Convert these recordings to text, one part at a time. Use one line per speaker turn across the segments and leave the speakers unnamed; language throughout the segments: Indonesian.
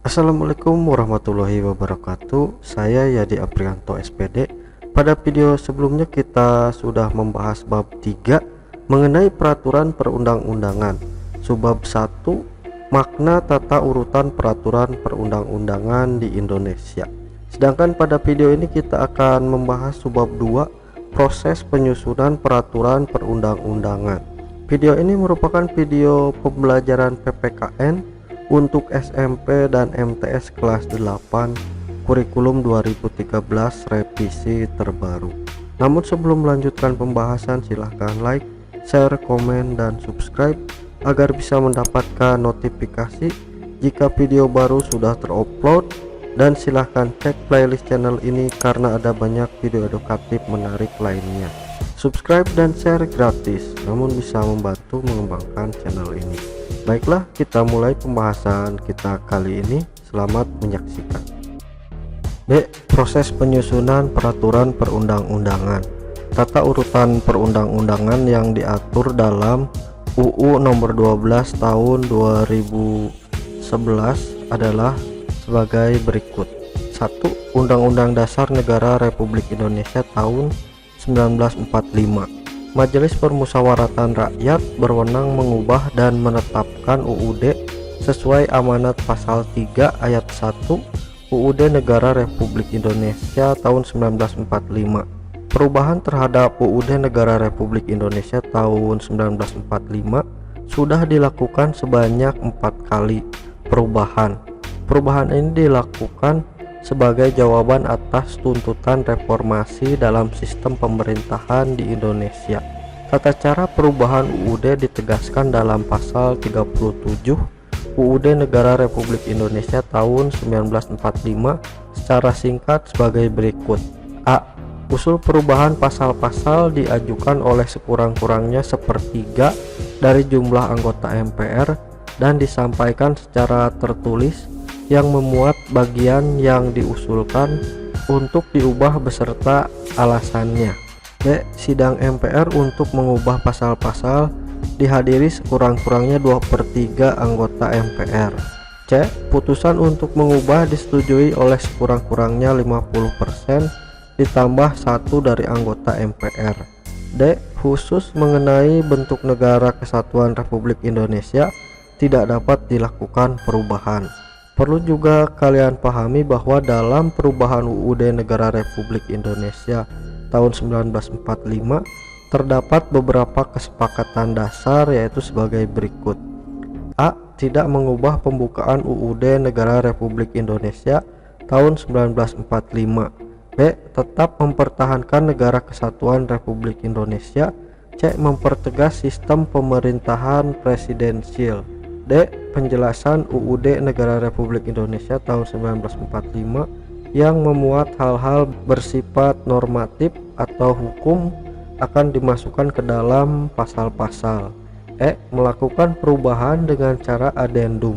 Assalamualaikum warahmatullahi wabarakatuh. Saya Yadi Aprianto SPD. Pada video sebelumnya kita sudah membahas bab 3 mengenai peraturan perundang-undangan. Subbab 1, makna tata urutan peraturan perundang-undangan di Indonesia. Sedangkan pada video ini kita akan membahas subbab 2, proses penyusunan peraturan perundang-undangan. Video ini merupakan video pembelajaran PPKN untuk SMP dan MTS kelas 8 kurikulum 2013 revisi terbaru. Namun sebelum melanjutkan pembahasan, silahkan like, share, komen, dan subscribe agar bisa mendapatkan notifikasi jika video baru sudah terupload, dan silahkan cek playlist channel ini karena ada banyak video edukatif menarik lainnya. Subscribe dan share gratis, namun bisa membantu mengembangkan channel ini. Baiklah, kita mulai pembahasan kita kali ini. Selamat menyaksikan. B. Proses penyusunan peraturan perundang-undangan. Tata urutan perundang-undangan yang diatur dalam UU nomor 12 tahun 2011 adalah sebagai berikut. 1. Undang-Undang Dasar Negara Republik Indonesia tahun 1945. Majelis Permusyawaratan Rakyat berwenang mengubah dan menetapkan UUD sesuai amanat pasal 3 ayat 1 UUD Negara Republik Indonesia tahun 1945. Perubahan terhadap UUD Negara Republik Indonesia tahun 1945 sudah dilakukan sebanyak 4 kali perubahan. Perubahan ini dilakukan sebagai jawaban atas tuntutan reformasi dalam sistem pemerintahan di Indonesia. Tata cara perubahan UUD ditegaskan dalam pasal 37 UUD Negara Republik Indonesia tahun 1945 secara singkat sebagai berikut. A. Usul perubahan pasal-pasal diajukan oleh sekurang-kurangnya sepertiga dari jumlah anggota MPR dan disampaikan secara tertulis yang memuat bagian yang diusulkan untuk diubah beserta alasannya. B. Sidang MPR untuk mengubah pasal-pasal dihadiri sekurang-kurangnya 2/3 anggota MPR. C. Putusan untuk mengubah disetujui oleh sekurang-kurangnya 50% ditambah 1 dari anggota MPR. D. Khusus mengenai bentuk negara kesatuan Republik Indonesia tidak dapat dilakukan perubahan. Perlu juga kalian pahami bahwa dalam perubahan UUD Negara Republik Indonesia tahun 1945 terdapat beberapa kesepakatan dasar, yaitu sebagai berikut. A. Tidak mengubah pembukaan UUD Negara Republik Indonesia tahun 1945. B. Tetap mempertahankan negara kesatuan Republik Indonesia. C. Mempertegas sistem pemerintahan presidensial. D. Penjelasan UUD Negara Republik Indonesia tahun 1945 yang memuat hal-hal bersifat normatif atau hukum akan dimasukkan ke dalam pasal-pasal. E. Melakukan perubahan dengan cara adendum,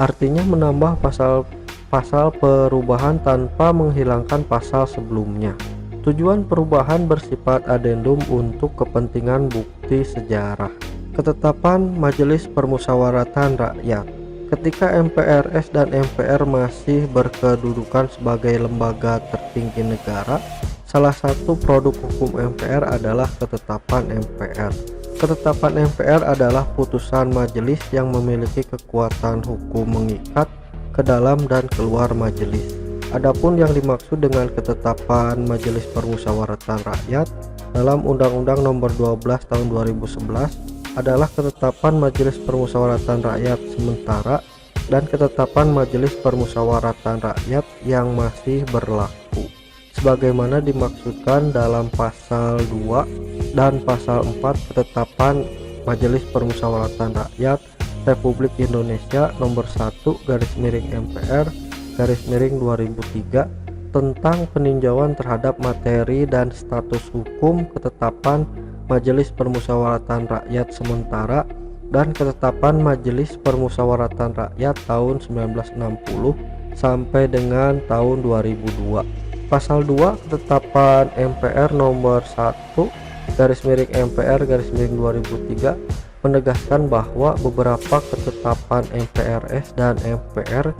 artinya menambah pasal-pasal perubahan tanpa menghilangkan pasal sebelumnya. Tujuan perubahan bersifat adendum untuk kepentingan bukti sejarah. Ketetapan Majelis Permusyawaratan Rakyat. Ketika MPRS dan MPR masih berkedudukan sebagai lembaga tertinggi negara, salah satu produk hukum MPR adalah ketetapan MPR. Ketetapan MPR adalah putusan majelis yang memiliki kekuatan hukum mengikat ke dalam dan keluar majelis. Adapun yang dimaksud dengan ketetapan Majelis Permusyawaratan Rakyat dalam Undang-Undang Nomor 12 Tahun 2011 adalah ketetapan Majelis Permusyawaratan Rakyat sementara dan ketetapan Majelis Permusyawaratan Rakyat yang masih berlaku sebagaimana dimaksudkan dalam pasal 2 dan pasal 4 ketetapan Majelis Permusyawaratan Rakyat Republik Indonesia nomor 1/MPR/2003 tentang peninjauan terhadap materi dan status hukum ketetapan Majelis Permusyawaratan Rakyat sementara dan ketetapan Majelis Permusyawaratan Rakyat tahun 1960 sampai dengan tahun 2002. Pasal 2 ketetapan MPR nomor 1/MPR/2003 menegaskan bahwa beberapa ketetapan MPRS dan MPR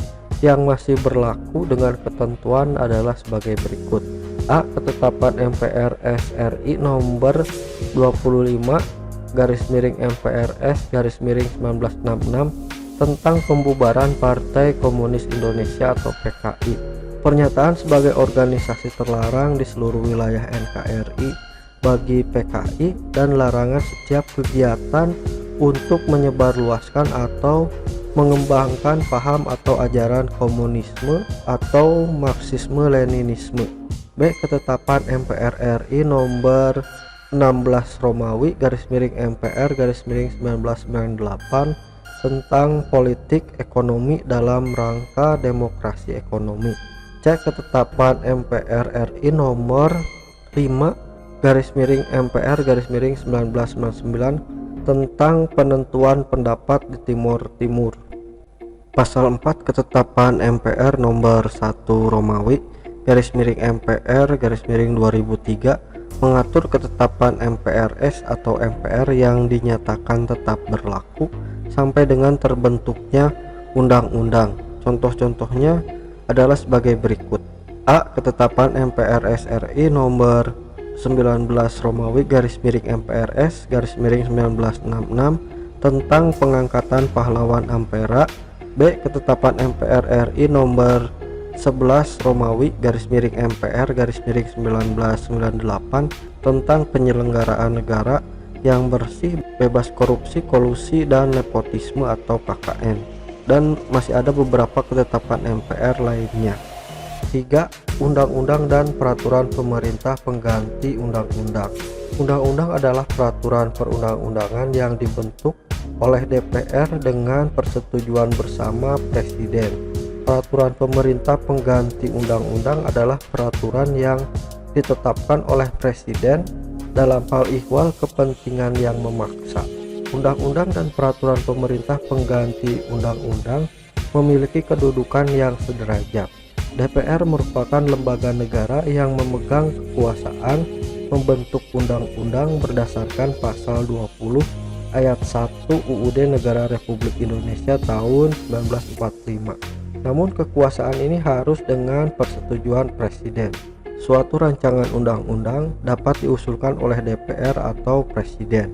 yang masih berlaku dengan ketentuan adalah sebagai berikut. A. Ketetapan MPR SRI nomor 25/MPRS/1966 tentang pembubaran Partai Komunis Indonesia atau PKI. Pernyataan sebagai organisasi terlarang di seluruh wilayah NKRI bagi PKI dan larangan setiap kegiatan untuk menyebarluaskan atau mengembangkan paham atau ajaran komunisme atau Marxisme-Leninisme. B. Ketetapan MPR RI nomor 16 Romawi /MPR/1998 tentang politik ekonomi dalam rangka demokrasi ekonomi. C. Ketetapan MPR RI nomor 5/MPR/1999 tentang penentuan pendapat di Timur Timur. Pasal 4 Ketetapan MPR nomor 1 Romawi /MPR/2003 mengatur ketetapan MPRS atau MPR yang dinyatakan tetap berlaku sampai dengan terbentuknya undang-undang. Contoh-contohnya adalah sebagai berikut. A. Ketetapan MPRS RI nomor 19 Romawi /MPRS/1966 tentang pengangkatan pahlawan Ampera. B. Ketetapan MPR RI nomor 11 Romawi /MPR/1998 tentang penyelenggaraan negara yang bersih, bebas korupsi, kolusi, dan nepotisme atau KKN. Dan masih ada beberapa ketetapan MPR lainnya. 3. Undang-undang dan peraturan pemerintah pengganti undang-undang. Undang-undang adalah peraturan perundang-undangan yang dibentuk oleh DPR dengan persetujuan bersama Presiden. Peraturan pemerintah pengganti undang-undang adalah peraturan yang ditetapkan oleh Presiden dalam hal ihwal kepentingan yang memaksa. Undang-undang dan peraturan pemerintah pengganti undang-undang memiliki kedudukan yang sederajat. DPR merupakan lembaga negara yang memegang kekuasaan membentuk undang-undang berdasarkan pasal 20 ayat 1 UUD Negara Republik Indonesia tahun 1945. Namun kekuasaan ini harus dengan persetujuan Presiden. Suatu rancangan undang-undang dapat diusulkan oleh DPR atau Presiden.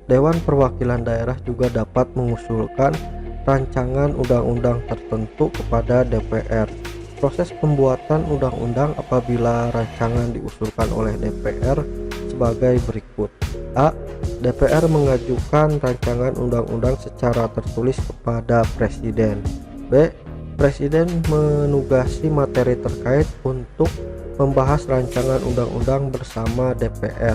Dewan Perwakilan Daerah juga dapat mengusulkan rancangan undang-undang tertentu kepada DPR. Proses pembuatan undang-undang apabila rancangan diusulkan oleh DPR sebagai berikut. A. DPR mengajukan rancangan undang-undang secara tertulis kepada Presiden. B. Presiden menugasi materi terkait untuk membahas rancangan undang-undang bersama DPR.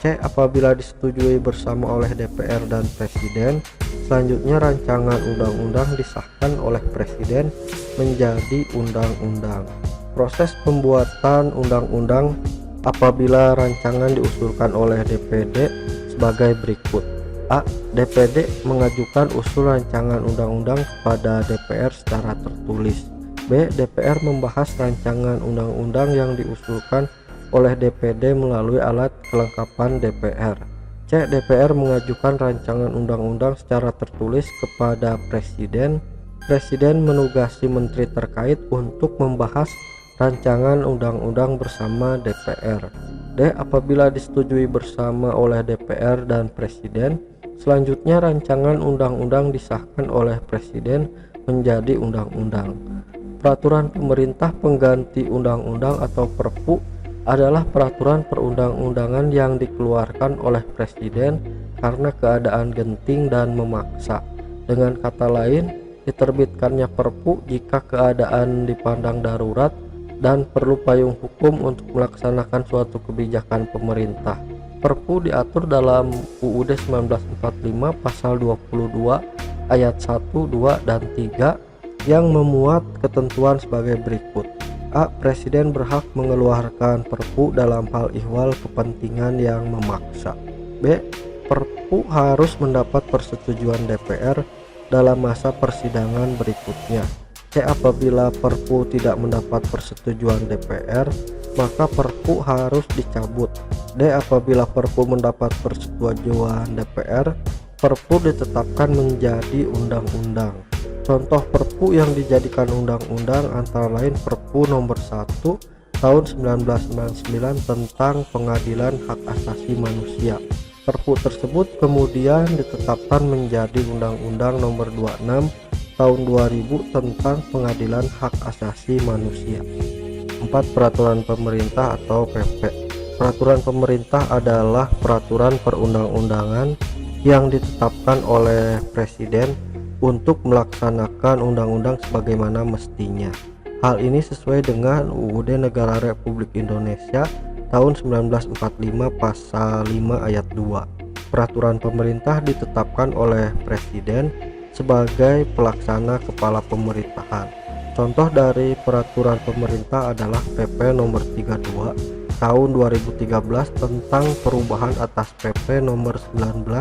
C. Apabila disetujui bersama oleh DPR dan Presiden, selanjutnya rancangan undang-undang disahkan oleh Presiden menjadi undang-undang. Proses pembuatan undang-undang apabila rancangan diusulkan oleh DPD sebagai berikut. A. DPD mengajukan usul rancangan undang-undang kepada DPR secara tertulis. B. DPR membahas rancangan undang-undang yang diusulkan oleh DPD melalui alat kelengkapan DPR. C. DPR mengajukan rancangan undang-undang secara tertulis kepada Presiden. Presiden menugasi menteri terkait untuk membahas rancangan undang-undang bersama DPR. D. Apabila disetujui bersama oleh DPR dan Presiden, selanjutnya rancangan undang-undang disahkan oleh Presiden menjadi undang-undang. Peraturan pemerintah pengganti undang-undang atau Perpu adalah peraturan perundang-undangan yang dikeluarkan oleh Presiden karena keadaan genting dan memaksa. Dengan kata lain, diterbitkannya Perpu jika keadaan dipandang darurat dan perlu payung hukum untuk melaksanakan suatu kebijakan pemerintah. Perpu diatur dalam UUD 1945 pasal 22 ayat 1, 2, dan 3 yang memuat ketentuan sebagai berikut. A. Presiden berhak mengeluarkan Perpu dalam hal ihwal kepentingan yang memaksa. B. Perpu harus mendapat persetujuan DPR dalam masa persidangan berikutnya. C. Apabila Perpu tidak mendapat persetujuan DPR, maka Perpu harus dicabut. D. Apabila Perpu mendapat persetujuan DPR, Perpu ditetapkan menjadi undang-undang. Contoh Perpu yang dijadikan undang-undang antara lain Perpu nomor 1 tahun 1999 tentang Pengadilan Hak Asasi Manusia. Perpu tersebut kemudian ditetapkan menjadi Undang-Undang nomor 26 tahun 2000 tentang Pengadilan Hak Asasi Manusia. 4. Peraturan pemerintah atau PP. Peraturan pemerintah adalah peraturan perundang-undangan yang ditetapkan oleh Presiden untuk melaksanakan undang-undang sebagaimana mestinya. Hal ini sesuai dengan UUD Negara Republik Indonesia tahun 1945 pasal 5 ayat 2. Peraturan pemerintah ditetapkan oleh Presiden sebagai pelaksana kepala pemerintahan. Contoh dari peraturan pemerintah adalah PP nomor 32 tahun 2013 tentang perubahan atas PP nomor 19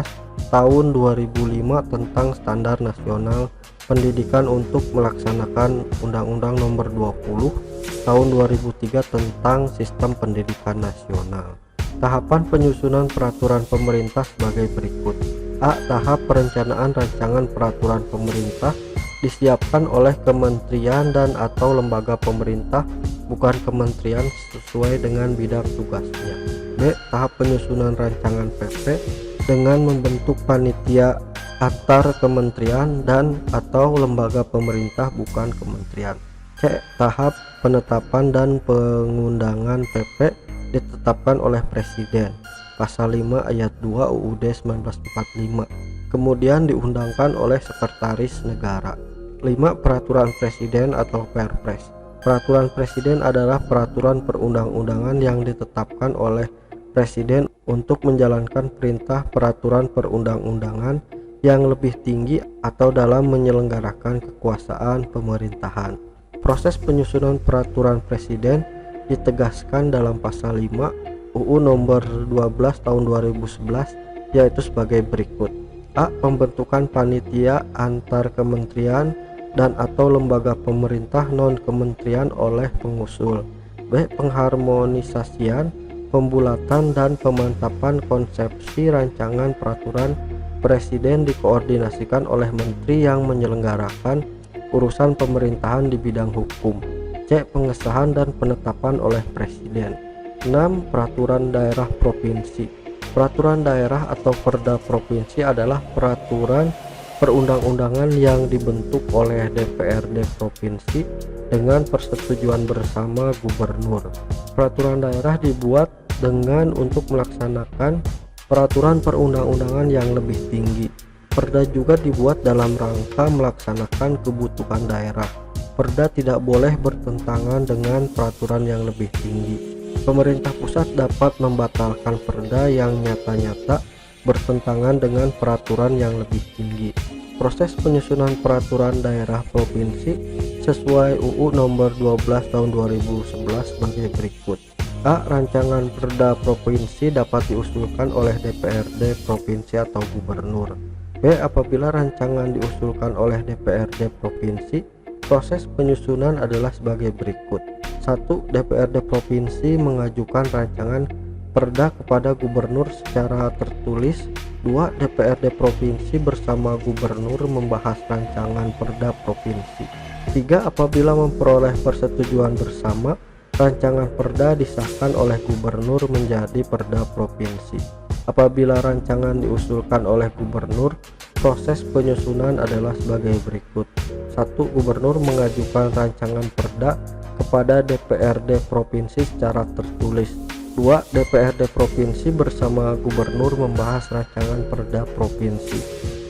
tahun 2005 tentang Standar Nasional Pendidikan untuk melaksanakan Undang-Undang nomor 20 tahun 2003 tentang Sistem Pendidikan Nasional. Tahapan penyusunan peraturan pemerintah sebagai berikut. A. Tahap perencanaan rancangan peraturan pemerintah disiapkan oleh kementerian dan atau lembaga pemerintah, bukan kementerian, sesuai dengan bidang tugasnya. B. Tahap penyusunan rancangan PP dengan membentuk panitia antar kementerian dan atau lembaga pemerintah, bukan kementerian. C. Tahap penetapan dan pengundangan PP ditetapkan oleh Presiden, pasal 5 ayat 2 UUD 1945, kemudian diundangkan oleh Sekretaris Negara. 5. Peraturan Presiden atau Perpres. Peraturan Presiden adalah peraturan perundang-undangan yang ditetapkan oleh Presiden untuk menjalankan perintah peraturan perundang-undangan yang lebih tinggi atau dalam menyelenggarakan kekuasaan pemerintahan. Proses penyusunan peraturan Presiden ditegaskan dalam pasal 5 UU nomor 12 tahun 2011, yaitu sebagai berikut. A. Pembentukan panitia antar kementerian dan atau lembaga pemerintah non-kementerian oleh pengusul. B. Pengharmonisasian, pembulatan dan pemantapan konsepsi rancangan peraturan Presiden dikoordinasikan oleh menteri yang menyelenggarakan urusan pemerintahan di bidang hukum. C. Pengesahan dan penetapan oleh Presiden. 6. Peraturan daerah provinsi. Peraturan daerah atau perda provinsi adalah peraturan perundang-undangan yang dibentuk oleh DPRD provinsi dengan persetujuan bersama gubernur. Peraturan daerah dibuat dengan untuk melaksanakan peraturan perundang-undangan yang lebih tinggi. Perda juga dibuat dalam rangka melaksanakan kebutuhan daerah. Perda tidak boleh bertentangan dengan peraturan yang lebih tinggi. Pemerintah pusat dapat membatalkan perda yang nyata-nyata bertentangan dengan peraturan yang lebih tinggi. Proses penyusunan peraturan daerah provinsi sesuai UU nomor 12 tahun 2011 sebagai berikut. A. Rancangan perda provinsi dapat diusulkan oleh DPRD provinsi atau gubernur. B. Apabila rancangan diusulkan oleh DPRD provinsi, proses penyusunan adalah sebagai berikut. 1. DPRD provinsi mengajukan rancangan perda kepada gubernur secara tertulis. 2. DPRD provinsi bersama gubernur membahas rancangan perda provinsi. 3. Apabila memperoleh persetujuan bersama, rancangan perda disahkan oleh gubernur menjadi perda provinsi. Apabila rancangan diusulkan oleh gubernur, proses penyusunan adalah sebagai berikut. 1. Gubernur mengajukan rancangan perda kepada DPRD provinsi secara tertulis. 2. DPRD provinsi bersama gubernur membahas rancangan perda provinsi.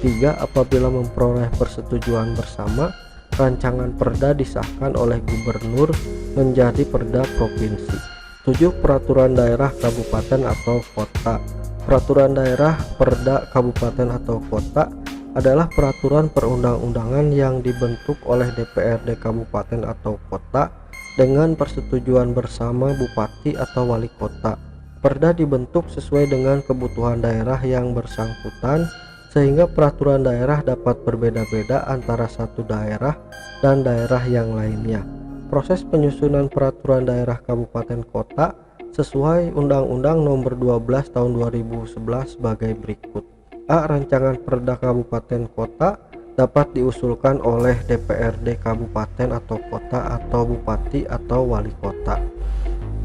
3. Apabila memperoleh persetujuan bersama, rancangan perda disahkan oleh gubernur menjadi perda provinsi. 7. Peraturan daerah kabupaten atau kota. Peraturan daerah perda kabupaten atau kota adalah peraturan perundang-undangan yang dibentuk oleh DPRD kabupaten atau kota dengan persetujuan bersama bupati atau wali kota. Perda dibentuk sesuai dengan kebutuhan daerah yang bersangkutan, sehingga peraturan daerah dapat berbeda-beda antara satu daerah dan daerah yang lainnya. Proses penyusunan peraturan daerah kabupaten kota sesuai Undang-Undang nomor 12 tahun 2011 sebagai berikut. A. Rancangan perda kabupaten kota dapat diusulkan oleh DPRD kabupaten atau kota atau bupati atau wali kota.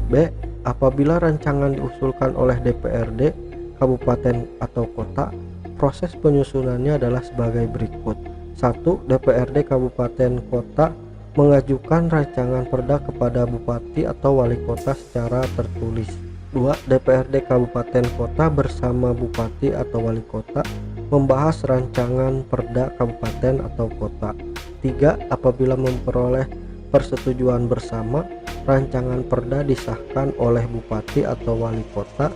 B. Apabila rancangan diusulkan oleh DPRD kabupaten atau kota, proses penyusunannya adalah sebagai berikut. 1. DPRD kabupaten kota mengajukan rancangan perda kepada bupati atau wali kota secara tertulis. 2. DPRD kabupaten kota bersama bupati atau wali kota membahas rancangan perda kabupaten atau kota. 3. Apabila memperoleh persetujuan bersama, rancangan perda disahkan oleh bupati atau wali kota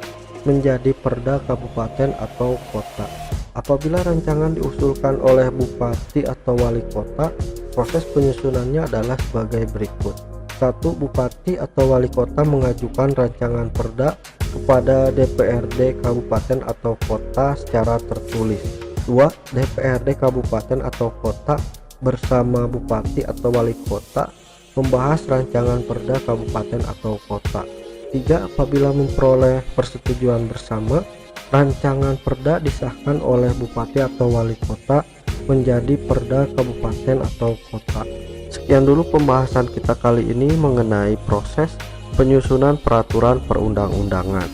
menjadi perda kabupaten atau kota. Apabila rancangan diusulkan oleh bupati atau wali kota, proses penyusunannya adalah sebagai berikut. 1. Bupati atau wali kota mengajukan rancangan perda kepada DPRD kabupaten atau kota secara tertulis. 2. DPRD kabupaten atau kota bersama bupati atau wali kota membahas rancangan perda kabupaten atau kota. 3. Apabila memperoleh persetujuan bersama, rancangan perda disahkan oleh bupati atau wali kota menjadi perda kabupaten atau kota. Sekian dulu pembahasan kita kali ini mengenai proses penyusunan peraturan perundang-undangan.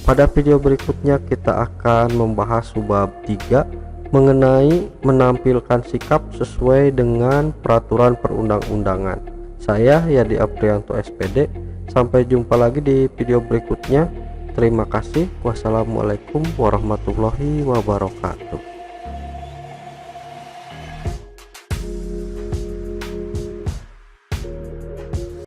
Pada video berikutnya kita akan membahas bab 3 mengenai menampilkan sikap sesuai dengan peraturan perundang-undangan. Saya Yadi Aprianto SPD. Sampai jumpa lagi di video berikutnya. Terima kasih. Wassalamualaikum warahmatullahi wabarakatuh.